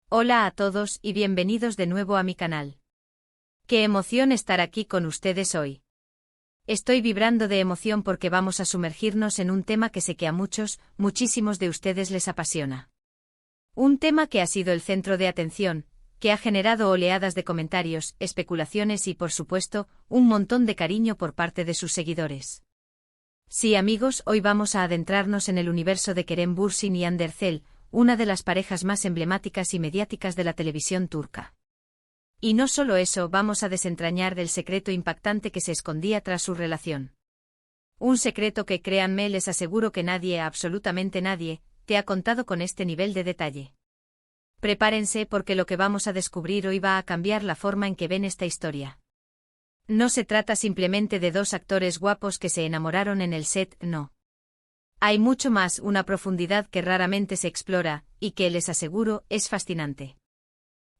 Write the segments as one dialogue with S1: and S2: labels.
S1: Hola a todos y bienvenidos de nuevo a mi canal. Qué emoción estar aquí con ustedes hoy. Estoy vibrando de emoción porque vamos a sumergirnos en un tema que sé que a muchísimos de ustedes les apasiona. Un tema que ha sido el centro de atención, que ha generado oleadas de comentarios, especulaciones y, por supuesto, un montón de cariño por parte de sus seguidores. Sí, amigos, hoy vamos a adentrarnos en el universo de Kerem Bürsin y Hande Erçel, una de las parejas más emblemáticas y mediáticas de la televisión turca. Y no solo eso, vamos a desentrañar del secreto impactante que se escondía tras su relación. Un secreto que, créanme, les aseguro que nadie, absolutamente nadie, te ha contado con este nivel de detalle. Prepárense porque lo que vamos a descubrir hoy va a cambiar la forma en que ven esta historia. No se trata simplemente de dos actores guapos que se enamoraron en el set, no. Hay mucho más, una profundidad que raramente se explora, y que, les aseguro, es fascinante.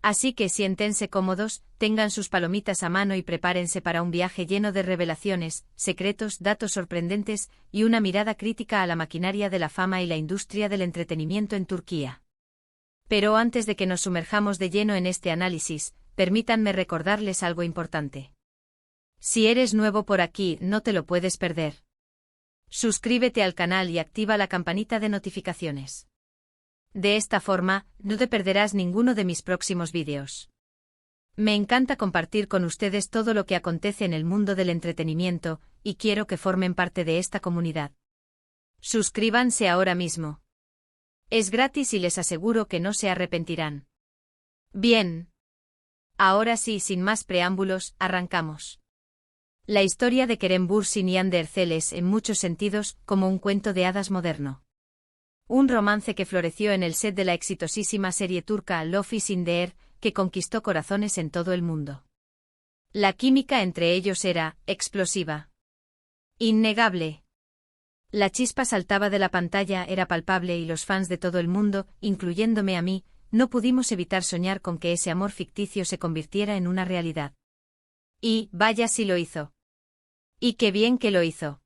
S1: Así que siéntense cómodos, tengan sus palomitas a mano y prepárense para un viaje lleno de revelaciones, secretos, datos sorprendentes, y una mirada crítica a la maquinaria de la fama y la industria del entretenimiento en Turquía. Pero antes de que nos sumerjamos de lleno en este análisis, permítanme recordarles algo importante. Si eres nuevo por aquí, no te lo puedes perder. Suscríbete al canal y activa la campanita de notificaciones. De esta forma, no te perderás ninguno de mis próximos vídeos. Me encanta compartir con ustedes todo lo que acontece en el mundo del entretenimiento, y quiero que formen parte de esta comunidad. Suscríbanse ahora mismo. Es gratis y les aseguro que no se arrepentirán. Bien. Ahora sí, sin más preámbulos, arrancamos. La historia de Kerem Bürsin y Hande Erçel es, en muchos sentidos, como un cuento de hadas moderno. Un romance que floreció en el set de la exitosísima serie turca Love is in the Air, que conquistó corazones en todo el mundo. La química entre ellos era explosiva. Innegable. La chispa saltaba de la pantalla, era palpable y los fans de todo el mundo, incluyéndome a mí, no pudimos evitar soñar con que ese amor ficticio se convirtiera en una realidad. Y, vaya si lo hizo. Y qué bien que lo hizo.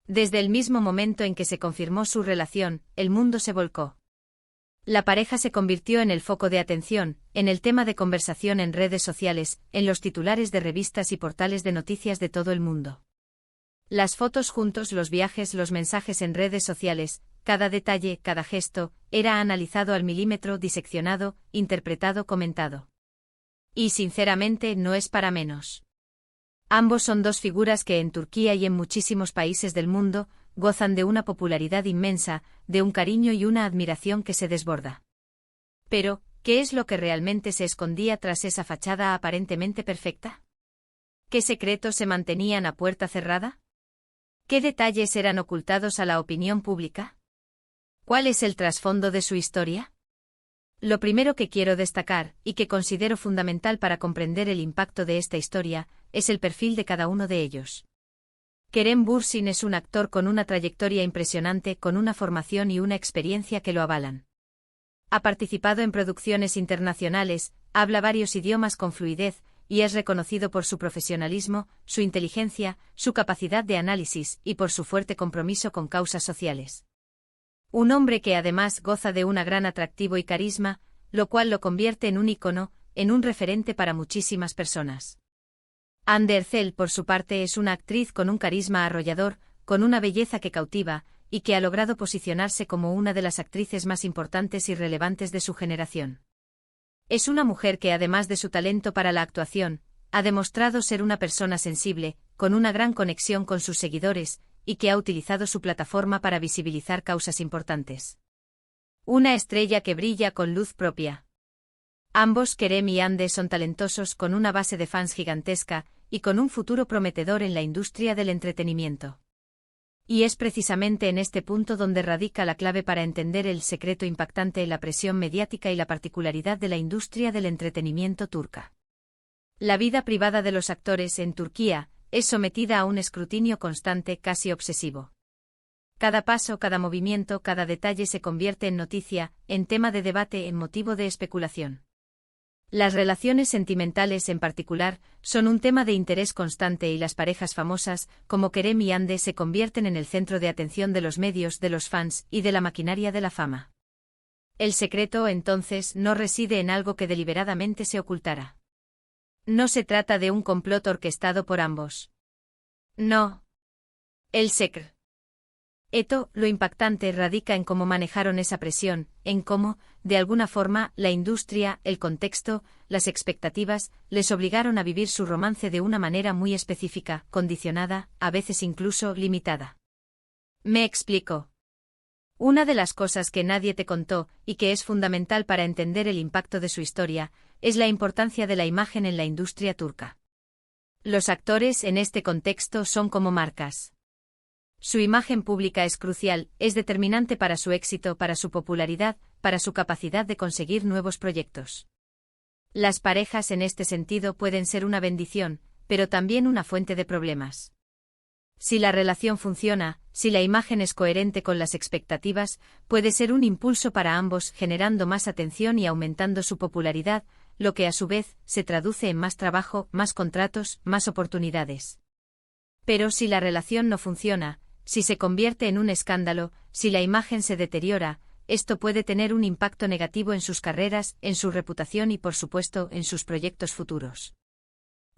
S1: Desde el mismo momento en que se confirmó su relación, el mundo se volcó. La pareja se convirtió en el foco de atención, en el tema de conversación en redes sociales, en los titulares de revistas y portales de noticias de todo el mundo. Las fotos juntos, los viajes, los mensajes en redes sociales, cada detalle, cada gesto, era analizado al milímetro, diseccionado, interpretado, comentado. Y sinceramente no es para menos. Ambos son dos figuras que en Turquía y en muchísimos países del mundo, gozan de una popularidad inmensa, de un cariño y una admiración que se desborda. Pero, ¿qué es lo que realmente se escondía tras esa fachada aparentemente perfecta? ¿Qué secretos se mantenían a puerta cerrada? ¿Qué detalles eran ocultados a la opinión pública? ¿Cuál es el trasfondo de su historia? Lo primero que quiero destacar, y que considero fundamental para comprender el impacto de esta historia, es el perfil de cada uno de ellos. Kerem Bürsin es un actor con una trayectoria impresionante, con una formación y una experiencia que lo avalan. Ha participado en producciones internacionales, habla varios idiomas con fluidez, y es reconocido por su profesionalismo, su inteligencia, su capacidad de análisis y por su fuerte compromiso con causas sociales. Un hombre que además goza de un gran atractivo y carisma, lo cual lo convierte en un ícono, en un referente para muchísimas personas. Hande Erçel, por su parte, es una actriz con un carisma arrollador, con una belleza que cautiva, y que ha logrado posicionarse como una de las actrices más importantes y relevantes de su generación. Es una mujer que, además de su talento para la actuación, ha demostrado ser una persona sensible, con una gran conexión con sus seguidores, y que ha utilizado su plataforma para visibilizar causas importantes. Una estrella que brilla con luz propia. Ambos, Kerem y Hande, son talentosos, con una base de fans gigantesca, y con un futuro prometedor en la industria del entretenimiento. Y es precisamente en este punto donde radica la clave para entender el secreto impactante, la presión mediática y la particularidad de la industria del entretenimiento turca. La vida privada de los actores en Turquía es sometida a un escrutinio constante, casi obsesivo. Cada paso, cada movimiento, cada detalle se convierte en noticia, en tema de debate, en motivo de especulación. Las relaciones sentimentales en particular son un tema de interés constante y las parejas famosas, como Kerem y Hande, se convierten en el centro de atención de los medios, de los fans y de la maquinaria de la fama. El secreto, entonces, no reside en algo que deliberadamente se ocultara. No se trata de un complot orquestado por ambos. No. El secreto, lo impactante radica en cómo manejaron esa presión, en cómo, de alguna forma, la industria, el contexto, las expectativas, les obligaron a vivir su romance de una manera muy específica, condicionada, a veces incluso limitada. Me explico. Una de las cosas que nadie te contó, y que es fundamental para entender el impacto de su historia, es la importancia de la imagen en la industria turca. Los actores en este contexto son como marcas. Su imagen pública es crucial, es determinante para su éxito, para su popularidad, para su capacidad de conseguir nuevos proyectos. Las parejas en este sentido pueden ser una bendición, pero también una fuente de problemas. Si la relación funciona, si la imagen es coherente con las expectativas, puede ser un impulso para ambos, generando más atención y aumentando su popularidad, lo que a su vez se traduce en más trabajo, más contratos, más oportunidades. Pero si la relación no funciona, si se convierte en un escándalo, si la imagen se deteriora, esto puede tener un impacto negativo en sus carreras, en su reputación y por supuesto en sus proyectos futuros.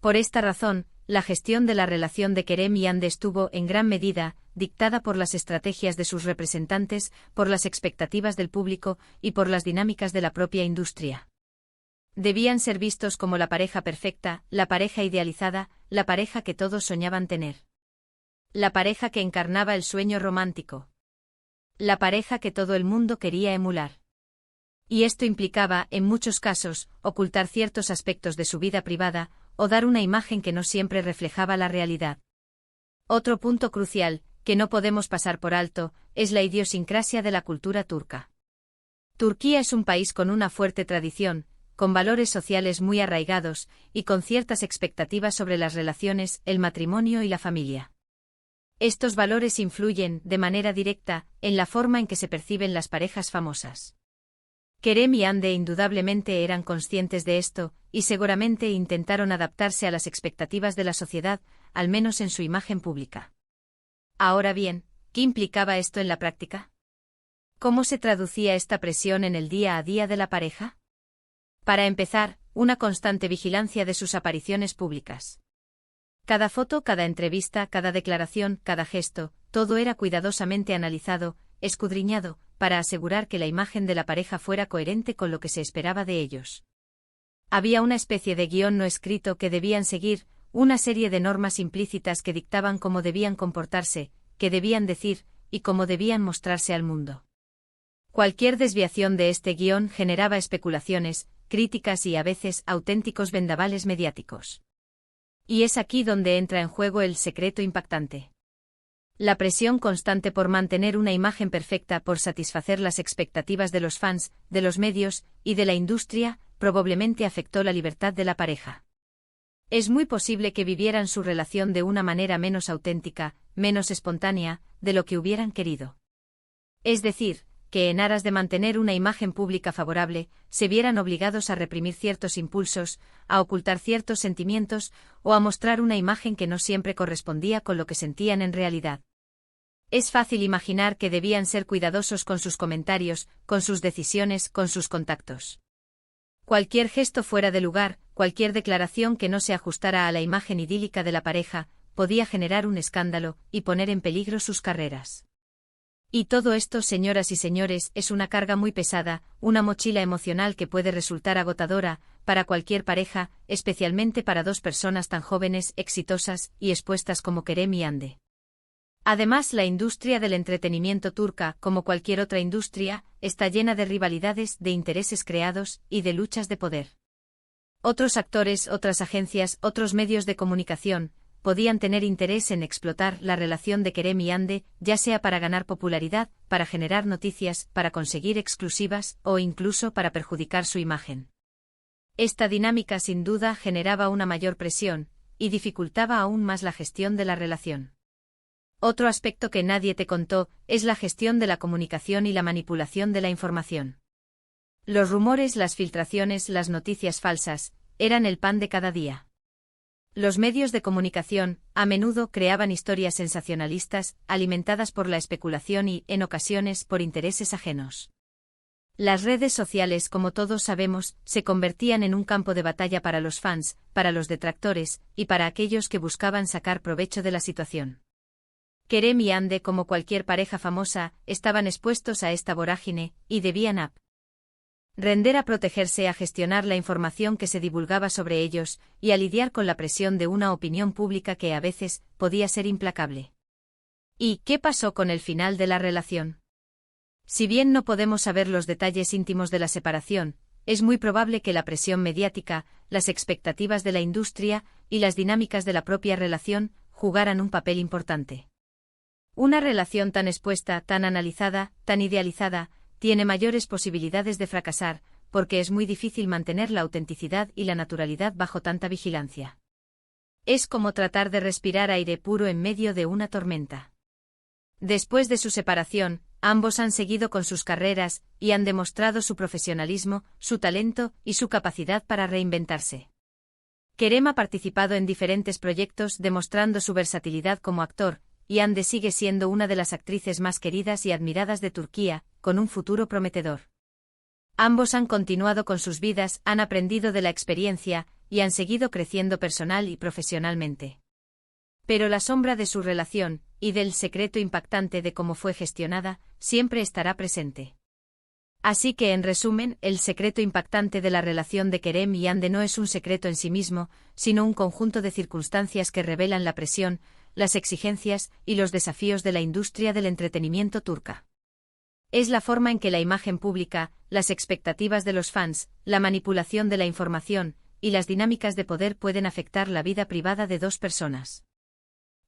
S1: Por esta razón, la gestión de la relación de Kerem y Hande estuvo, en gran medida, dictada por las estrategias de sus representantes, por las expectativas del público y por las dinámicas de la propia industria. Debían ser vistos como la pareja perfecta, la pareja idealizada, la pareja que todos soñaban tener. La pareja que encarnaba el sueño romántico. La pareja que todo el mundo quería emular. Y esto implicaba, en muchos casos, ocultar ciertos aspectos de su vida privada, o dar una imagen que no siempre reflejaba la realidad. Otro punto crucial, que no podemos pasar por alto, es la idiosincrasia de la cultura turca. Turquía es un país con una fuerte tradición, con valores sociales muy arraigados, y con ciertas expectativas sobre las relaciones, el matrimonio y la familia. Estos valores influyen, de manera directa, en la forma en que se perciben las parejas famosas. Kerem y Hande indudablemente eran conscientes de esto, y seguramente intentaron adaptarse a las expectativas de la sociedad, al menos en su imagen pública. Ahora bien, ¿qué implicaba esto en la práctica? ¿Cómo se traducía esta presión en el día a día de la pareja? Para empezar, una constante vigilancia de sus apariciones públicas. Cada foto, cada entrevista, cada declaración, cada gesto, todo era cuidadosamente analizado, escudriñado, para asegurar que la imagen de la pareja fuera coherente con lo que se esperaba de ellos. Había una especie de guión no escrito que debían seguir, una serie de normas implícitas que dictaban cómo debían comportarse, qué debían decir, y cómo debían mostrarse al mundo. Cualquier desviación de este guión generaba especulaciones, críticas y a veces auténticos vendavales mediáticos. Y es aquí donde entra en juego el secreto impactante. La presión constante por mantener una imagen perfecta, por satisfacer las expectativas de los fans, de los medios y de la industria, probablemente afectó la libertad de la pareja. Es muy posible que vivieran su relación de una manera menos auténtica, menos espontánea, de lo que hubieran querido. Es decir, que en aras de mantener una imagen pública favorable, se vieran obligados a reprimir ciertos impulsos, a ocultar ciertos sentimientos, o a mostrar una imagen que no siempre correspondía con lo que sentían en realidad. Es fácil imaginar que debían ser cuidadosos con sus comentarios, con sus decisiones, con sus contactos. Cualquier gesto fuera de lugar, cualquier declaración que no se ajustara a la imagen idílica de la pareja, podía generar un escándalo y poner en peligro sus carreras. Y todo esto, señoras y señores, es una carga muy pesada, una mochila emocional que puede resultar agotadora para cualquier pareja, especialmente para dos personas tan jóvenes, exitosas y expuestas como Kerem y Hande. Además, la industria del entretenimiento turca, como cualquier otra industria, está llena de rivalidades, de intereses creados y de luchas de poder. Otros actores, otras agencias, otros medios de comunicación podían tener interés en explotar la relación de Kerem y Hande, ya sea para ganar popularidad, para generar noticias, para conseguir exclusivas o incluso para perjudicar su imagen. Esta dinámica sin duda generaba una mayor presión y dificultaba aún más la gestión de la relación. Otro aspecto que nadie te contó es la gestión de la comunicación y la manipulación de la información. Los rumores, las filtraciones, las noticias falsas, eran el pan de cada día. Los medios de comunicación, a menudo, creaban historias sensacionalistas, alimentadas por la especulación y, en ocasiones, por intereses ajenos. Las redes sociales, como todos sabemos, se convertían en un campo de batalla para los fans, para los detractores, y para aquellos que buscaban sacar provecho de la situación. Kerem y Hande, como cualquier pareja famosa, estaban expuestos a esta vorágine, y debían aprender a protegerse, a gestionar la información que se divulgaba sobre ellos, y a lidiar con la presión de una opinión pública que a veces podía ser implacable. ¿Y qué pasó con el final de la relación? Si bien no podemos saber los detalles íntimos de la separación, es muy probable que la presión mediática, las expectativas de la industria y las dinámicas de la propia relación jugaran un papel importante. Una relación tan expuesta, tan analizada, tan idealizada, tiene mayores posibilidades de fracasar, porque es muy difícil mantener la autenticidad y la naturalidad bajo tanta vigilancia. Es como tratar de respirar aire puro en medio de una tormenta. Después de su separación, ambos han seguido con sus carreras y han demostrado su profesionalismo, su talento y su capacidad para reinventarse. Kerem ha participado en diferentes proyectos demostrando su versatilidad como actor, y Hande sigue siendo una de las actrices más queridas y admiradas de Turquía, con un futuro prometedor. Ambos han continuado con sus vidas, han aprendido de la experiencia y han seguido creciendo personal y profesionalmente. Pero la sombra de su relación, y del secreto impactante de cómo fue gestionada, siempre estará presente. Así que, en resumen, el secreto impactante de la relación de Kerem y Hande no es un secreto en sí mismo, sino un conjunto de circunstancias que revelan la presión, las exigencias y los desafíos de la industria del entretenimiento turca. Es la forma en que la imagen pública, las expectativas de los fans, la manipulación de la información y las dinámicas de poder pueden afectar la vida privada de dos personas.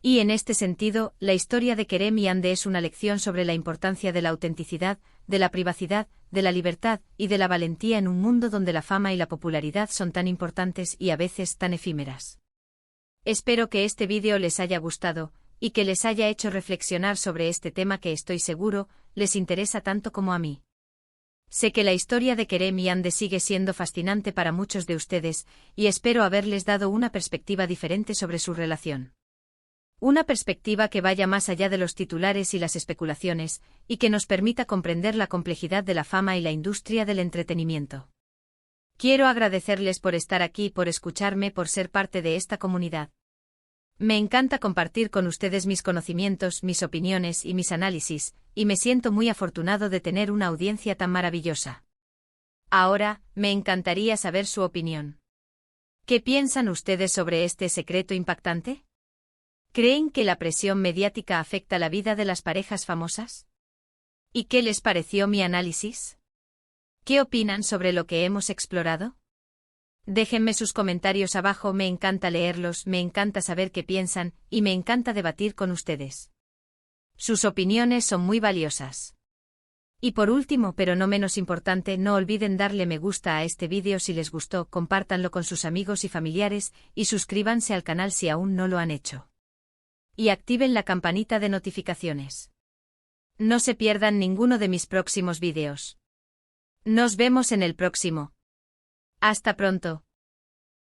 S1: Y en este sentido, la historia de Kerem y Hande es una lección sobre la importancia de la autenticidad, de la privacidad, de la libertad y de la valentía en un mundo donde la fama y la popularidad son tan importantes y a veces tan efímeras. Espero que este vídeo les haya gustado, y que les haya hecho reflexionar sobre este tema que estoy seguro, les interesa tanto como a mí. Sé que la historia de Kerem y Hande sigue siendo fascinante para muchos de ustedes, y espero haberles dado una perspectiva diferente sobre su relación. Una perspectiva que vaya más allá de los titulares y las especulaciones, y que nos permita comprender la complejidad de la fama y la industria del entretenimiento. Quiero agradecerles por estar aquí, por escucharme, por ser parte de esta comunidad. Me encanta compartir con ustedes mis conocimientos, mis opiniones y mis análisis, y me siento muy afortunado de tener una audiencia tan maravillosa. Ahora, me encantaría saber su opinión. ¿Qué piensan ustedes sobre este secreto impactante? ¿Creen que la presión mediática afecta la vida de las parejas famosas? ¿Y qué les pareció mi análisis? ¿Qué opinan sobre lo que hemos explorado? Déjenme sus comentarios abajo, me encanta leerlos, me encanta saber qué piensan, y me encanta debatir con ustedes. Sus opiniones son muy valiosas. Y por último, pero no menos importante, no olviden darle me gusta a este vídeo si les gustó, compártanlo con sus amigos y familiares, y suscríbanse al canal si aún no lo han hecho. Y activen la campanita de notificaciones. No se pierdan ninguno de mis próximos vídeos. Nos vemos en el próximo. Hasta pronto.